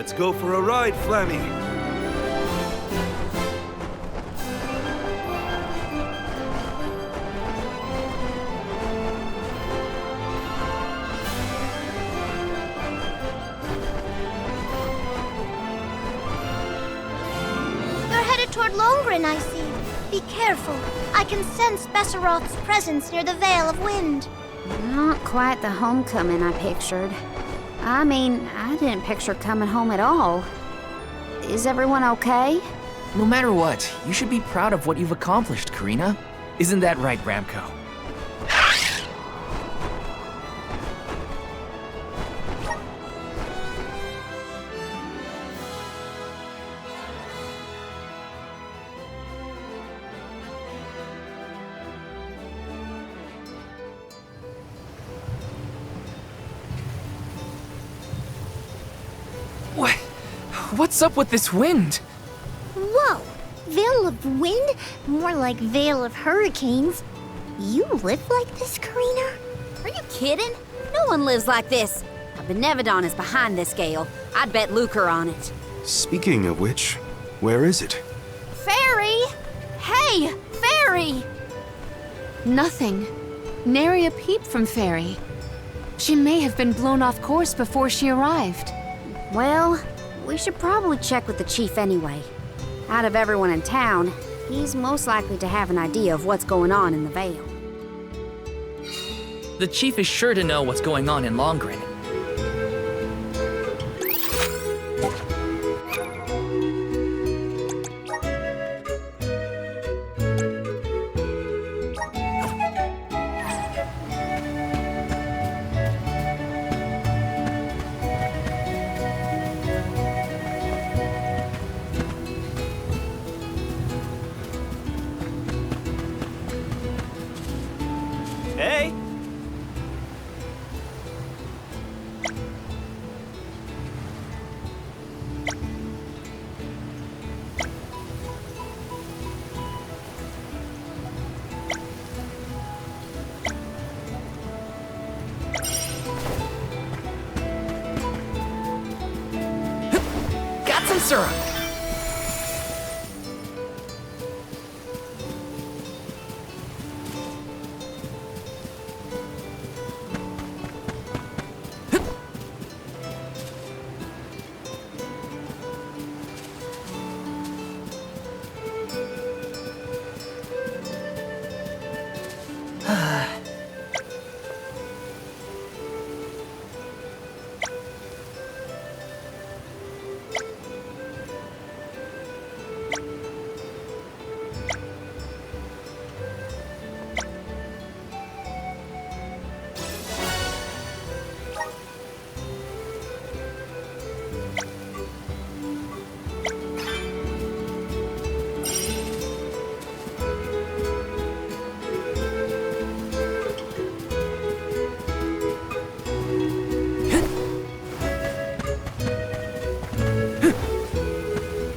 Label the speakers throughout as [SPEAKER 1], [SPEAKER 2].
[SPEAKER 1] Let's go for a ride, Flammy.
[SPEAKER 2] You're headed toward Longren, I see. Be careful. I can sense Besseroth's presence near the Veil of Wind.
[SPEAKER 3] Not quite the homecoming I pictured. I mean, I didn't picture coming home at all. Is everyone okay?
[SPEAKER 4] No matter what, you should be proud of what you've accomplished, Karina. Isn't that right, Ramco? What's up with this wind?
[SPEAKER 2] Whoa! Veil of Wind? More like Veil of Hurricanes. You live like this, Karina?
[SPEAKER 3] Are you kidding? No one lives like this. A Benevodon is behind this gale. I'd bet lucre on it.
[SPEAKER 5] Speaking of which, where is it?
[SPEAKER 3] Fairy! Hey, Fairy!
[SPEAKER 6] Nothing. Nary a peep from Fairy. She may have been blown off course before she arrived.
[SPEAKER 3] Well, we should probably check with the chief anyway. Out of everyone in town, he's most likely to have an idea of what's going on in the Vale.
[SPEAKER 4] The chief is sure to know what's going on in Longren.
[SPEAKER 1] Hey!
[SPEAKER 4] Got some syrup!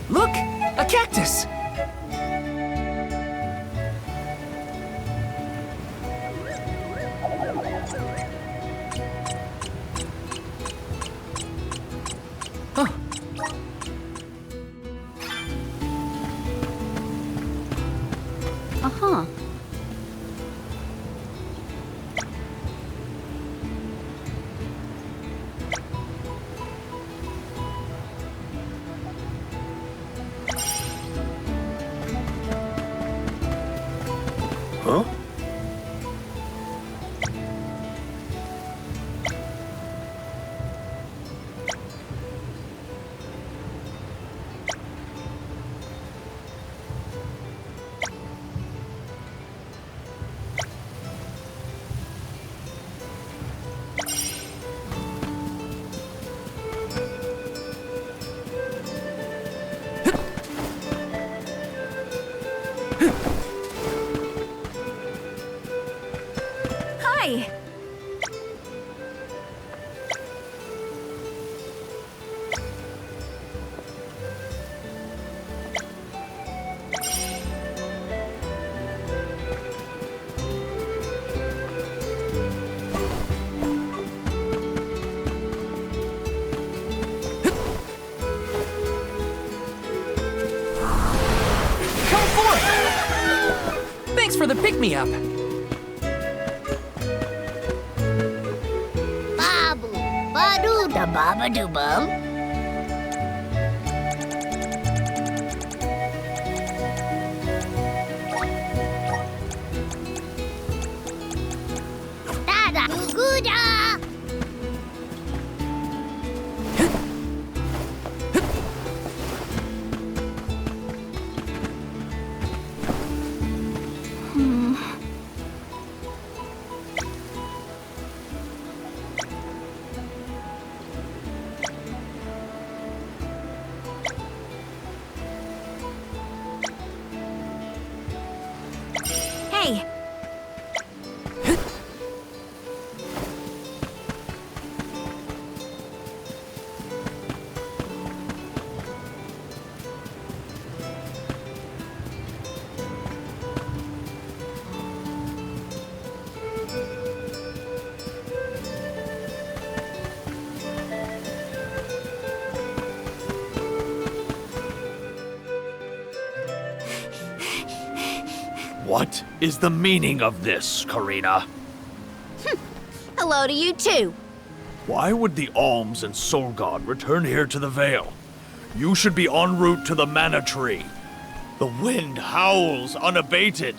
[SPEAKER 4] Look! A cactus! Huh.
[SPEAKER 6] Uh-huh.
[SPEAKER 5] Huh?
[SPEAKER 3] Hi!
[SPEAKER 4] for the pick-me-up.
[SPEAKER 2] Babu, badu da baba do bum. Dada, guda.
[SPEAKER 3] Hey,
[SPEAKER 1] What is the meaning of this, Karina?
[SPEAKER 3] hello to you too.
[SPEAKER 1] Why would the Alms and Soul God return here to the Vale? You should be en route to the Mana Tree. The wind howls unabated.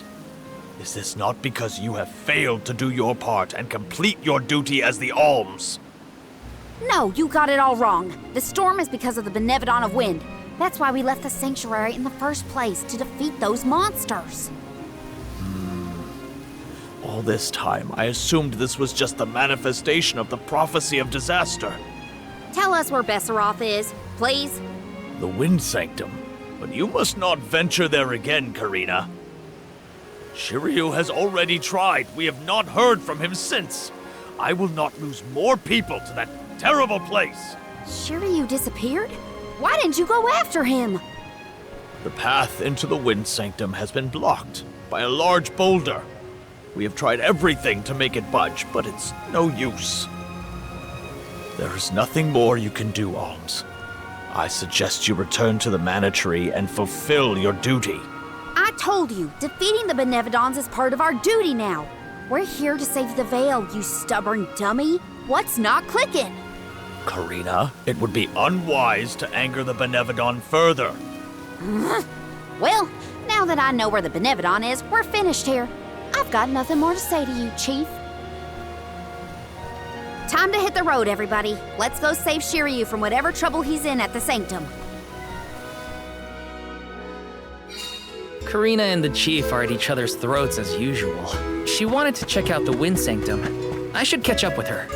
[SPEAKER 1] Is this not because you have failed to do your part and complete your duty as the Alms?
[SPEAKER 3] No, you got it all wrong. The storm is because of the Benevodon of Wind. That's why we left the sanctuary in the first place, to defeat those monsters.
[SPEAKER 1] All this time, I assumed this was just the manifestation of the prophecy of disaster.
[SPEAKER 3] Tell us where Besseroth is, please.
[SPEAKER 1] The Wind Sanctum. But you must not venture there again, Karina. Shiryu has already tried. We have not heard from him since. I will not lose more people to that terrible place.
[SPEAKER 3] Shiryu disappeared? Why didn't you go after him?
[SPEAKER 1] The path into the Wind Sanctum has been blocked by a large boulder. We have tried everything to make it budge, but it's no use. There is nothing more you can do, Alms. I suggest you return to the Mana Tree and fulfill your duty.
[SPEAKER 3] I told you, defeating the Benevodons is part of our duty now. We're here to save the Vale, you stubborn dummy. What's not clicking?
[SPEAKER 1] Karina, it would be unwise to anger the Benevodon further.
[SPEAKER 3] Well, now that I know where the Benevodon is, we're finished here. I've got nothing more to say to you, Chief. Time to hit the road, everybody. Let's go save Shiryu from whatever trouble he's in at the Sanctum.
[SPEAKER 4] Karina and the Chief are at each other's throats as usual. She wanted to check out the Wind Sanctum. I should catch up with her.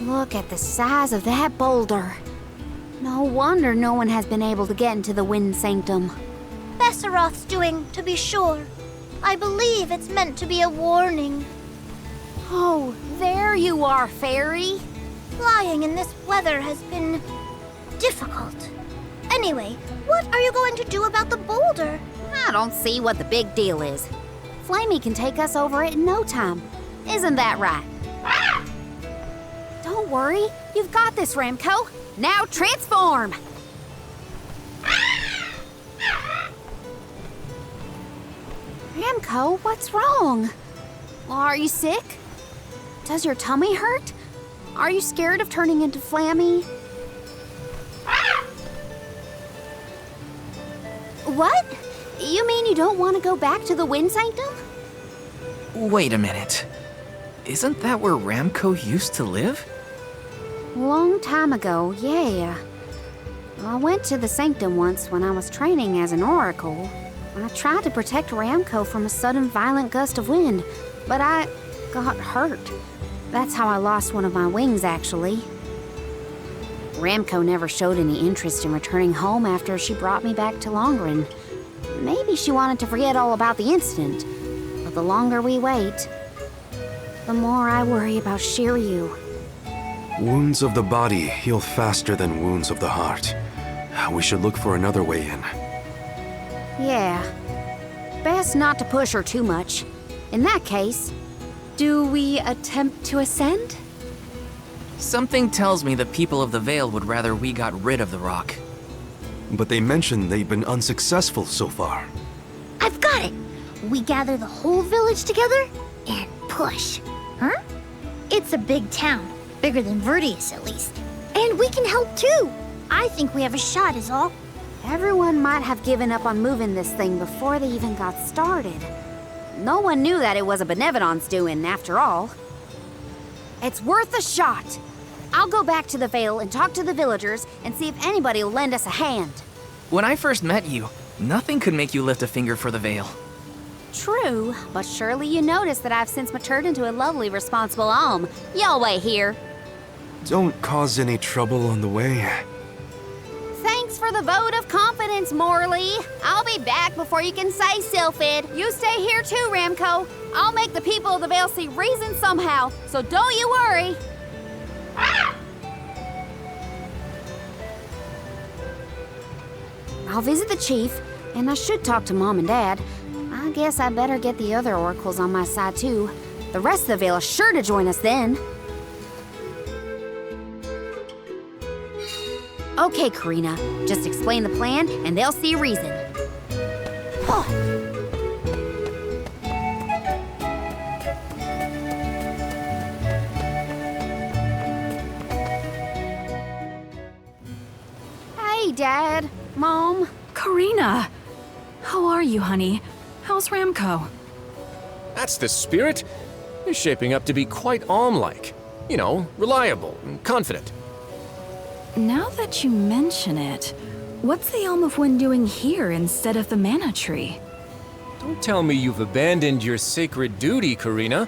[SPEAKER 3] Look at the size of that boulder. No wonder no one has been able to get into the Wind Sanctum.
[SPEAKER 2] Besseroth's doing, to be sure. I believe it's meant to be a warning.
[SPEAKER 3] Oh, there you are, Fairy.
[SPEAKER 2] Flying in this weather has been difficult. Anyway, what are you going to do about the boulder?
[SPEAKER 3] I don't see what the big deal is. Flamey can take us over it in no time. Isn't that right? Don't worry, you've got this, Ramco. Now transform! Ramco, what's wrong? Are you sick? Does your tummy hurt? Are you scared of turning into Flammy? What? You mean you don't want to go back to the Wind Sanctum?
[SPEAKER 4] Wait a minute. Isn't that where Ramco used to live?
[SPEAKER 3] Long time ago, yeah. I went to the Sanctum once when I was training as an oracle. I tried to protect Ramco from a sudden violent gust of wind, but I got hurt. That's how I lost one of my wings, actually. Ramco never showed any interest in returning home after she brought me back to Longren. Maybe she wanted to forget all about the incident, but the longer we wait, the more I worry about Shiryu.
[SPEAKER 5] Wounds of the body heal faster than wounds of the heart. We should look for another way in.
[SPEAKER 3] Yeah. Best not to push her too much. In that case,
[SPEAKER 6] Do we attempt to ascend?
[SPEAKER 4] Something tells me the people of the Vale would rather we got rid of the rock.
[SPEAKER 5] But they mentioned they've been unsuccessful so far.
[SPEAKER 2] I've got it! We gather the whole village together and push. Huh? It's a big town. Bigger than Verdius, at least. And we can help too. I think we have a shot is all.
[SPEAKER 3] Everyone might have given up on moving this thing before they even got started. No one knew that it was a Benevodon's doing, after all. It's worth a shot. I'll go back to the Vale and talk to the villagers and see if anybody will lend us a hand.
[SPEAKER 4] When I first met you, nothing could make you lift a finger for the Vale.
[SPEAKER 3] True, but surely you noticed that I've since matured into a lovely, responsible Alm. Y'all wait here.
[SPEAKER 5] Don't cause any trouble on the way.
[SPEAKER 3] Thanks for the vote of confidence, Morley. I'll be back before you can say Sylphid. You stay here too, Ramco. I'll make the people of the Vale see reason somehow, so don't you worry. I'll visit the chief, and I should talk to Mom and Dad. I guess I better get the other oracles on my side too. The rest of the Vale is sure to join us then. Okay, Karina. Just explain the plan, and they'll see reason. Oh. Hey, Dad. Mom.
[SPEAKER 6] Karina! How are you, honey? How's Ramco?
[SPEAKER 7] That's the spirit. You're shaping up to be quite Alm-like. You know, reliable and confident.
[SPEAKER 8] Now that you mention it, what's the Alm of Wind doing here instead of the mana tree?
[SPEAKER 7] Don't tell me you've abandoned your sacred duty, Karina.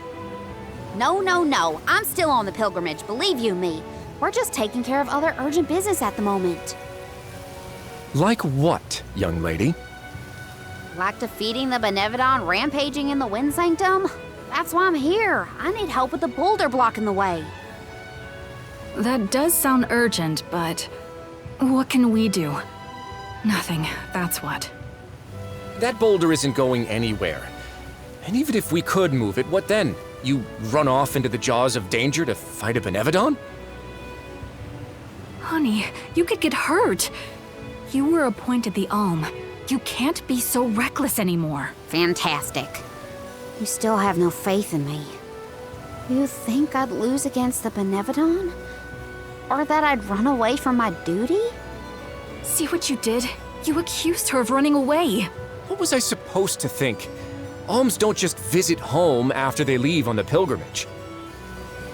[SPEAKER 3] No, no, no. I'm still on the pilgrimage, believe you me. We're just taking care of other urgent business at the moment.
[SPEAKER 7] Like what, young lady?
[SPEAKER 3] Like defeating the Benevodon rampaging in the Wind Sanctum? That's why I'm here. I need help with the boulder blocking the way.
[SPEAKER 8] That does sound urgent, but what can we do? Nothing, that's what.
[SPEAKER 7] That boulder isn't going anywhere. And even if we could move it, what then? You run off into the jaws of danger to fight a Benevodon?
[SPEAKER 8] Honey, you could get hurt. You were appointed the Alm. You can't be so reckless anymore.
[SPEAKER 3] Fantastic. You still have no faith in me. You think I'd lose against the Benevodon? Or that I'd run away from my duty?
[SPEAKER 8] See what you did? You accused her of running away.
[SPEAKER 7] What was I supposed to think? Alms don't just visit home after they leave on the pilgrimage.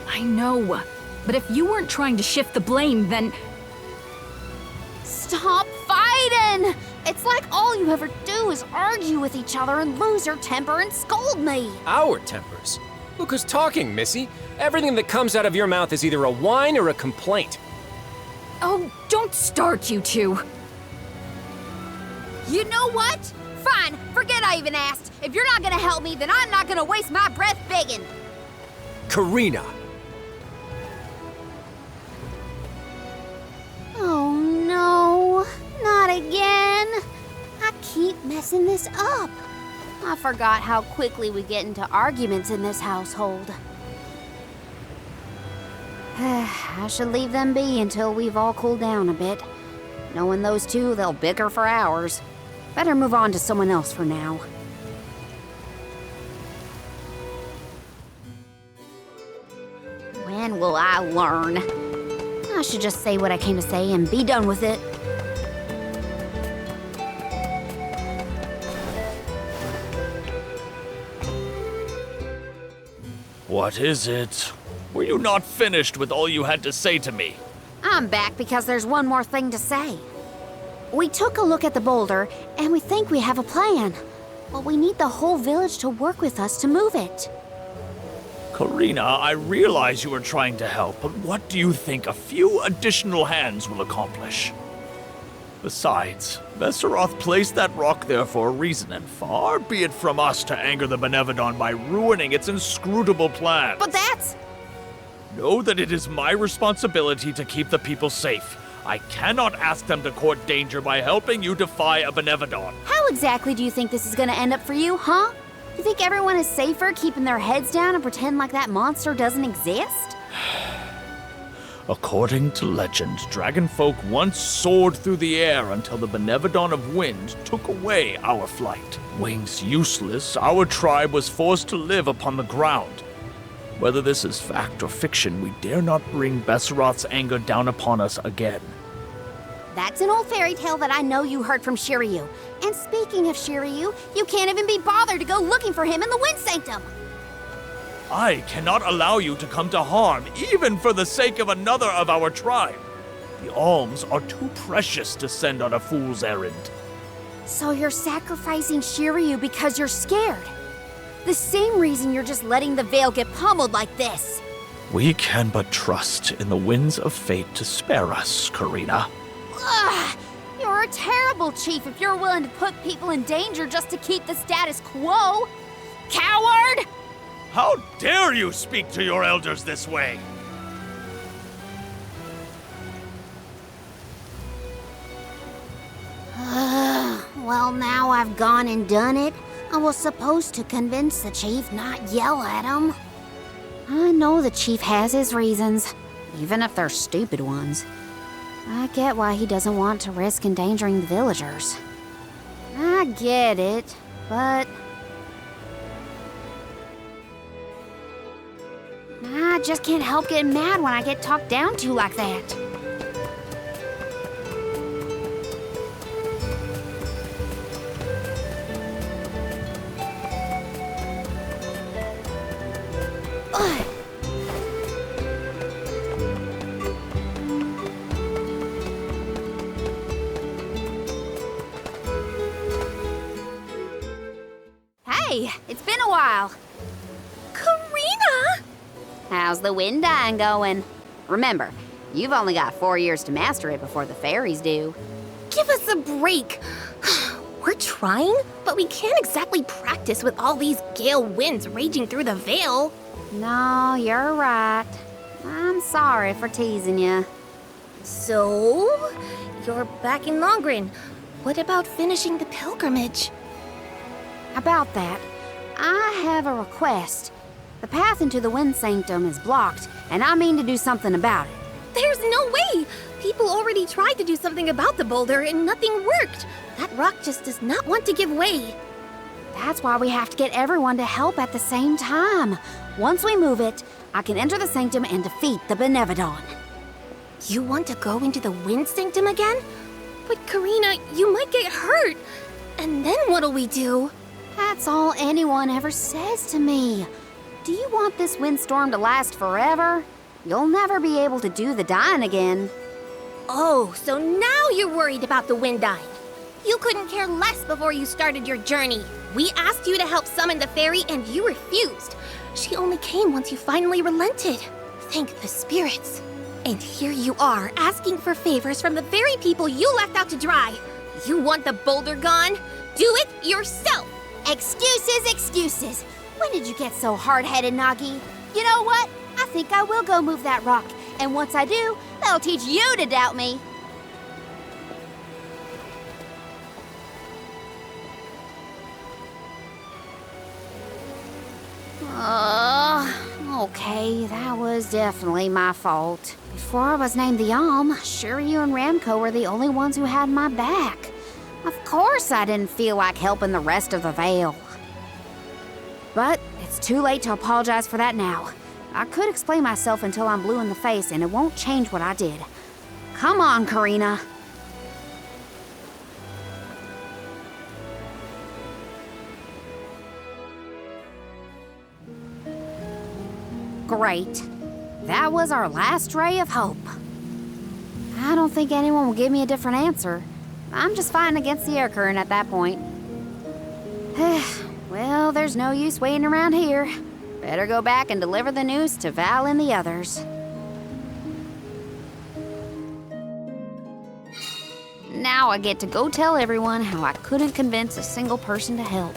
[SPEAKER 8] I know, but if you weren't trying to shift the blame, then...
[SPEAKER 3] Stop fighting! It's like all you ever do is argue with each other and lose your temper and scold me.
[SPEAKER 7] Our tempers? Look who's talking, Missy. Everything that comes out of your mouth is either a whine or a complaint.
[SPEAKER 8] Oh, don't start, you two.
[SPEAKER 3] You know what? Fine, forget I even asked. If you're not gonna help me, then I'm not gonna waste my breath begging.
[SPEAKER 7] Karina!
[SPEAKER 3] Oh no, not again. I keep messing this up. I forgot how quickly we get into arguments in this household. I should leave them be until we've all cooled down a bit. Knowing those two, they'll bicker for hours. Better move on to someone else for now. When will I learn? I should just say what I came to say and be done with it.
[SPEAKER 1] What is it? Were you not finished with all you had to say to me?
[SPEAKER 3] I'm back because there's one more thing to say. We took a look at the boulder, and we think we have a plan. But we need the whole village to work with us to move it.
[SPEAKER 1] Karina, I realize you are trying to help, but what do you think a few additional hands will accomplish? Besides, Vesseroth placed that rock there for a reason, and far be it from us to anger the Benevodon by ruining its inscrutable plans.
[SPEAKER 3] But that's...
[SPEAKER 1] Know that it is my responsibility to keep the people safe. I cannot ask them to court danger by helping you defy a Benevodon.
[SPEAKER 3] How exactly do you think this is gonna end up for you, huh? You think everyone is safer keeping their heads down and pretend like that monster doesn't exist?
[SPEAKER 1] According to legend, dragonfolk once soared through the air until the Benevodon of Wind took away our flight. Wings useless, our tribe was forced to live upon the ground. Whether this is fact or fiction, we dare not bring Besseroth's anger down upon us again.
[SPEAKER 3] That's an old fairy tale that I know you heard from Shiryu. And speaking of Shiryu, you can't even be bothered to go looking for him in the Wind Sanctum.
[SPEAKER 1] I cannot allow you to come to harm, even for the sake of another of our tribe. The alms are too precious to send on a fool's errand.
[SPEAKER 3] So you're sacrificing Shiryu because you're scared. The same reason you're just letting the Veil get pummeled like this.
[SPEAKER 1] We can but trust in the winds of fate to spare us, Karina.
[SPEAKER 3] Ugh! You're a terrible chief if you're willing to put people in danger just to keep the status quo. Coward!
[SPEAKER 1] How dare you speak to your elders this way?
[SPEAKER 3] Well, now I've gone and done it. I was supposed to convince the chief, not yell at him. I know the chief has his reasons, even if they're stupid ones. I get why he doesn't want to risk endangering the villagers. I get it, but I just can't help getting mad when I get talked down to like that. Ugh. Hey, it's been a while.
[SPEAKER 2] Karina!
[SPEAKER 3] How's the wind dying going? Remember, you've only got 4 years to master it before the fairies do.
[SPEAKER 2] Give us a break. We're trying, but we can't exactly practice with all these gale winds raging through the Veil.
[SPEAKER 3] No, you're right. I'm sorry for teasing you.
[SPEAKER 2] So, you're back in Longren. What about finishing the pilgrimage?
[SPEAKER 3] About that, I have a request. The path into the Wind Sanctum is blocked, and I mean to do something about it.
[SPEAKER 2] There's no way! People already tried to do something about the boulder and nothing worked. That rock just does not want to give way.
[SPEAKER 3] That's why we have to get everyone to help at the same time. Once we move it, I can enter the sanctum and defeat the Benevodon.
[SPEAKER 2] You want to go into the Wind Sanctum again? But Karina, you might get hurt. And then what'll we do?
[SPEAKER 3] That's all anyone ever says to me. Do you want this windstorm to last forever? You'll never be able to do the dying again.
[SPEAKER 2] Oh, so now you're worried about the wind dying. You couldn't care less before you started your journey. We asked you to help summon the fairy and you refused. She only came once you finally relented. Thank the spirits. And here you are, asking for favors from the very people you left out to dry. You want the boulder gone? Do it yourself!
[SPEAKER 3] Excuses, excuses. When did you get so hard-headed, Nagi? You know what? I think I will go move that rock. And once I do, that'll teach you to doubt me. Okay, that was definitely my fault. Before I was named the Alm, Shiryu and Ramco were the only ones who had my back. Of course I didn't feel like helping the rest of the Veil. But it's too late to apologize for that now. I could explain myself until I'm blue in the face, and it won't change what I did. Come on, Karina. Great. That was our last ray of hope. I don't think anyone will give me a different answer. I'm just fighting against the air current at that point. Well, there's no use waiting around here. Better go back and deliver the news to Val and the others. Now I get to go tell everyone how I couldn't convince a single person to help.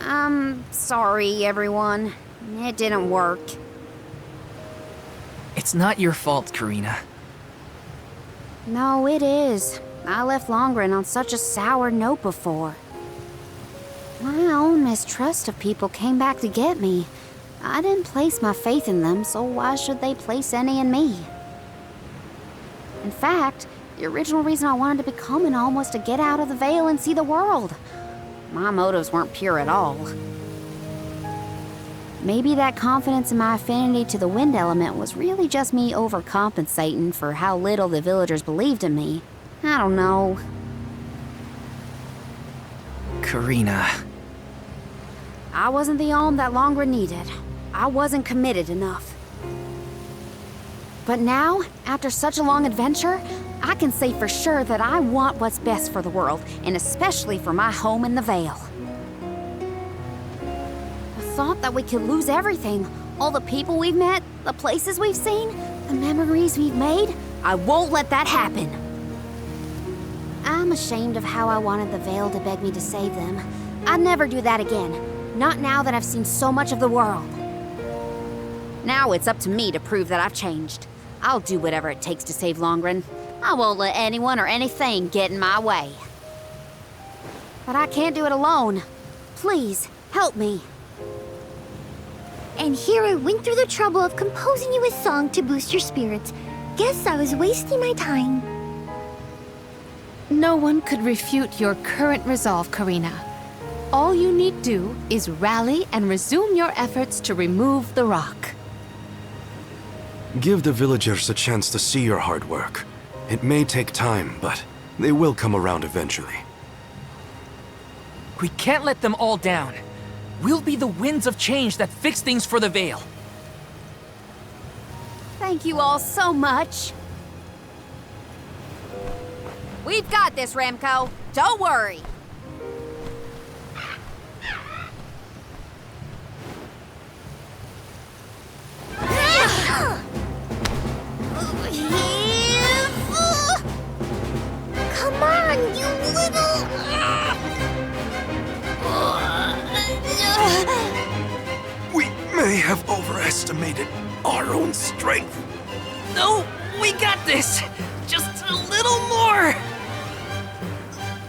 [SPEAKER 3] I'm sorry, everyone. It didn't work.
[SPEAKER 4] It's not your fault, Karina.
[SPEAKER 3] No, it is. I left Longren on such a sour note before. My own mistrust of people came back to get me. I didn't place my faith in them, so why should they place any in me? In fact, the original reason I wanted to become an Alm was to get out of the Veil and see the world. My motives weren't pure at all. Maybe that confidence in my affinity to the wind element was really just me overcompensating for how little the villagers believed in me. I don't know.
[SPEAKER 4] Karina.
[SPEAKER 3] I wasn't the Alm that Longren needed. I wasn't committed enough. But now, after such a long adventure, I can say for sure that I want what's best for the world, and especially for my home in the Vale. The thought that we could lose everything, all the people we've met, the places we've seen, the memories we've made, I won't let that happen. I'm ashamed of how I wanted the Vale to beg me to save them. I'd never do that again, not now that I've seen so much of the world. Now it's up to me to prove that I've changed. I'll do whatever it takes to save Longren. I won't let anyone or anything get in my way. But I can't do it alone. Please, help me.
[SPEAKER 2] And here I went through the trouble of composing you a song to boost your spirits. Guess I was wasting my time.
[SPEAKER 6] No one could refute your current resolve, Karina. All you need do is rally and resume your efforts to remove the rock.
[SPEAKER 5] Give the villagers a chance to see your hard work. It may take time, but they will come around eventually.
[SPEAKER 4] We can't let them all down. We'll be the winds of change that fix things for the Vale.
[SPEAKER 3] Thank you all so much. We've got this, Remco. Don't worry.
[SPEAKER 2] Come on, you little...
[SPEAKER 5] We may have overestimated our own strength.
[SPEAKER 4] No, we got this! Just a little more!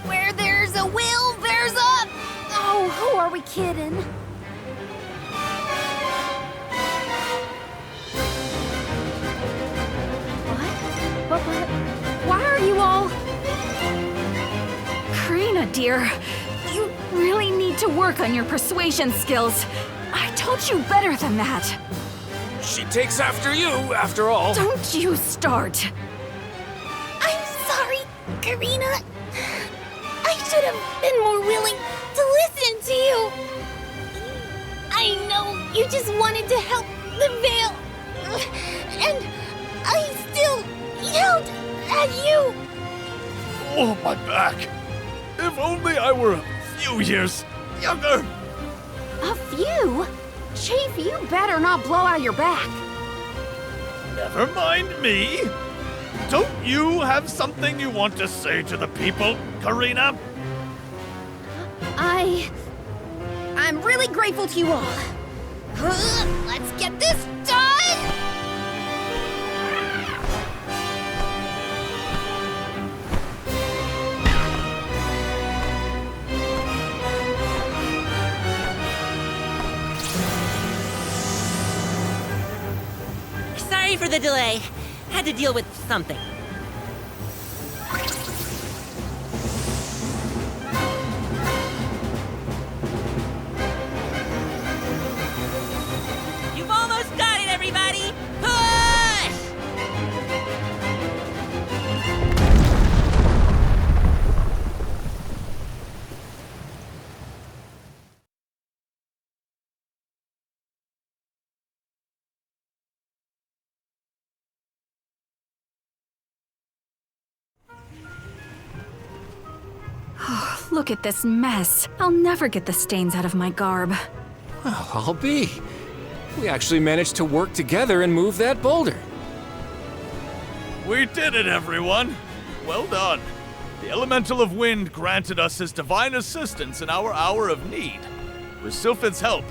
[SPEAKER 3] Where there's a will, there's a... Oh, who are we kidding? What? But why are you all...
[SPEAKER 8] Karina, dear, you really need to work on your persuasion skills. I told you better than that.
[SPEAKER 7] She takes after you, after all.
[SPEAKER 8] Don't you start.
[SPEAKER 2] I'm sorry, Karina. I should have been more willing to listen to you. I know you just wanted to help the Vale. And I still yelled at you.
[SPEAKER 1] Oh, my back. If only I were a few years younger.
[SPEAKER 3] A few? Chief, you better not blow out your back.
[SPEAKER 1] Never mind me. Don't you have something you want to say to the people, Karina?
[SPEAKER 3] I'm really grateful to you all. Let's get this done!
[SPEAKER 9] Sorry for the delay. Had to deal with something. You've almost got it, everybody! Push!
[SPEAKER 8] Look at this mess. I'll never get the stains out of my garb.
[SPEAKER 7] Well, I'll be. We actually managed to work together and move that boulder.
[SPEAKER 1] We did it, everyone. Well done. The Elemental of Wind granted us his divine assistance in our hour of need. With Sylphin's help,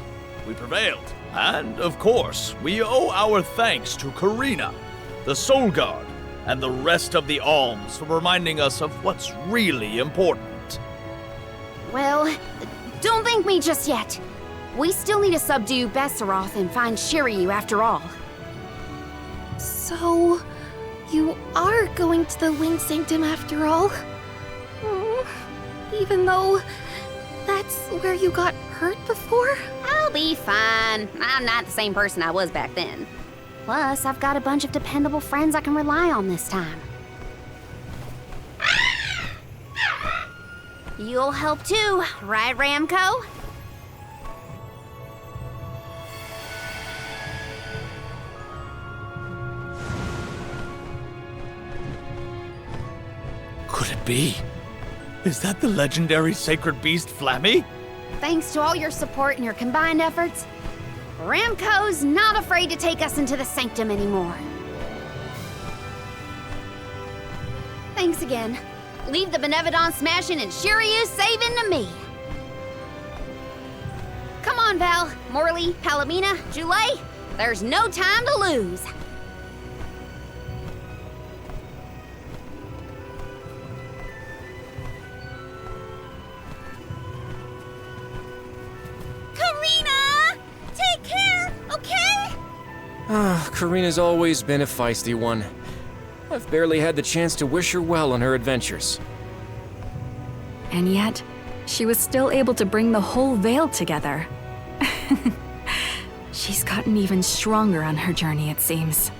[SPEAKER 1] we prevailed. And, of course, we owe our thanks to Karina, the Soul Guard, and the rest of the Alms for reminding us of what's really important.
[SPEAKER 3] Well, don't thank me just yet. We still need to subdue Besseroth and find Shiryu after all.
[SPEAKER 2] So, you are going to the Wind Sanctum after all? Even though that's where you got hurt before?
[SPEAKER 3] I'll be fine. I'm not the same person I was back then. Plus, I've got a bunch of dependable friends I can rely on this time. You'll help too, right, Ramco?
[SPEAKER 1] Could it be? Is that the legendary sacred beast Flammy?
[SPEAKER 3] Thanks to all your support and your combined efforts, Ramco's not afraid to take us into the Sanctum anymore. Thanks again. Leave the Benevodon smashing and Shiryu saving to me. Come on, Val, Morley, Palomina, Jule. There's no time to lose.
[SPEAKER 2] Karina! Take care, okay?
[SPEAKER 7] Karina's always been a feisty one. I've barely had the chance to wish her well on her adventures.
[SPEAKER 8] And yet, she was still able to bring the whole Vale together. She's gotten even stronger on her journey, it seems.